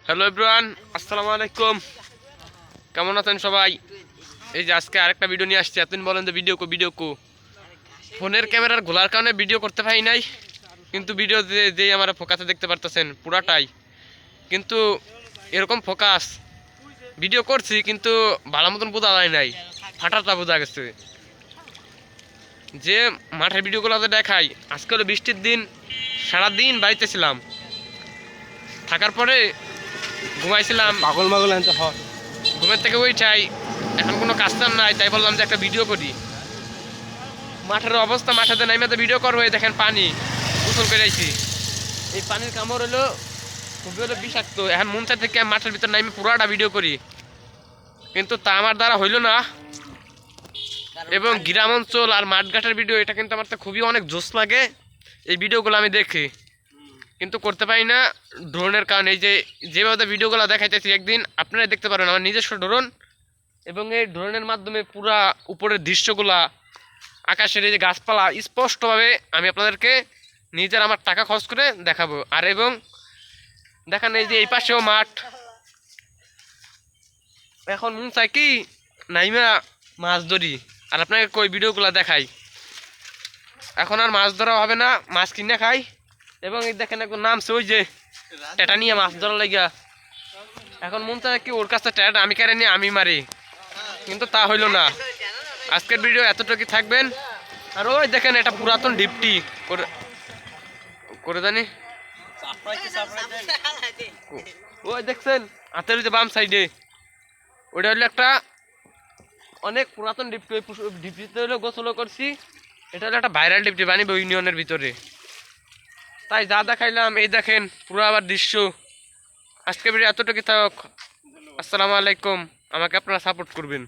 Hello everyone, আসসালামু আলাইকুম। কেমন আছেন সবাই? এই যে আজকে আরেকটা ভিডিও নিয়ে আসছি। এতদিন বলেন যে ভিডিও কো ফোনের ক্যামেরার ঘোলার কারণে ভিডিও করতে পারি নাই, কিন্তু ভিডিও যেই আমার ফোকাসে দেখতে পারতেছেন পুরাটাই কিন্তু এরকম ফোকাস ভিডিও করছি, কিন্তু ভালো মতন বোঝা যায় নাই, ফাটাটা বোঝা গেছে। যে মাঠের ভিডিওগুলোতে দেখাই, আজকে হলো বৃষ্টির দিন, সারাদিন বাড়িতে ছিলাম, থাকার পরে ঘুমাইছিলাম, পাগল মাগল আনতে হ ঘুমের থেকে ওইটাই, এখন কোনো কাজ কাম নাই, তাই বললাম যে একটা ভিডিও করি। মাঠের অবস্থা, মাঠেতে নাইমাতে ভিডিও করবো। এই দেখেন পানি, গোসল করে আইছি। এই পানির কামড় হলো খুবই হলো বিষাক্ত। এখন মন চাই থেকে মাঠের ভিতর নাইমে পুরাটা ভিডিও করি, কিন্তু তা আমার দ্বারা হইল না। এবং গ্রাম অঞ্চল আর মাঠঘাটের ভিডিও, এটা কিন্তু আমার তো খুবই অনেক জোশ লাগে। এই ভিডিওগুলো আমি দেখি, কিন্তু করতে পারি না ড্রোনের কারণে। এই যে যেভাবে ভিডিওগুলো দেখাইতেছি, একদিন আপনারা দেখতে পারেন আমার নিজস্ব ড্রোন, এবং এই ড্রোনের মাধ্যমে পুরা উপরের দৃশ্যগুলা, আকাশের এই যে গাছপালা স্পষ্টভাবে আমি আপনাদেরকে নিজের আমার টাকা খরচ করে দেখাবো। আর এবং দেখেন এই যে এই পাশেও মাঠ। এখন মন চাই কি নাইমা মাছ ধরি, আর আপনাকে কই ভিডিওগুলো দেখাই। এখন আর মাছ ধরা হবে না, মাছ কিনে খাই। এবং এই দেখেন একজন নামছে, ওই যে টেটা নিয়ে মাছ ধরা লাগিয়া। এখন মন চায় কি ওর কাছে টেটা আমি কেড়ে নিয়ে আমি মারি, কিন্তু তা হইল না। আজকের ভিডিও এতটুকু থাকবেন। আর ওই দেখেন এটা পুরাতন ডিপটি করে জানি, ওই দেখছেন হাতের যে বাম সাইডে, ওইটা হলো একটা অনেক পুরাতন ডিপটি। ওই ডিপটিতে হলো গোসলও করছি। এটা হলো একটা ভাইরাল ডিপটি বানিবে ইউনিয়নের ভিতরে। তাই যা দেখাইলাম, এই দেখেন পুরো আবার দৃশ্য। আজকে ভিডিও এতটুকু থাক। আসসালামু আলাইকুম। আমাকে আপনারা সাপোর্ট করবেন।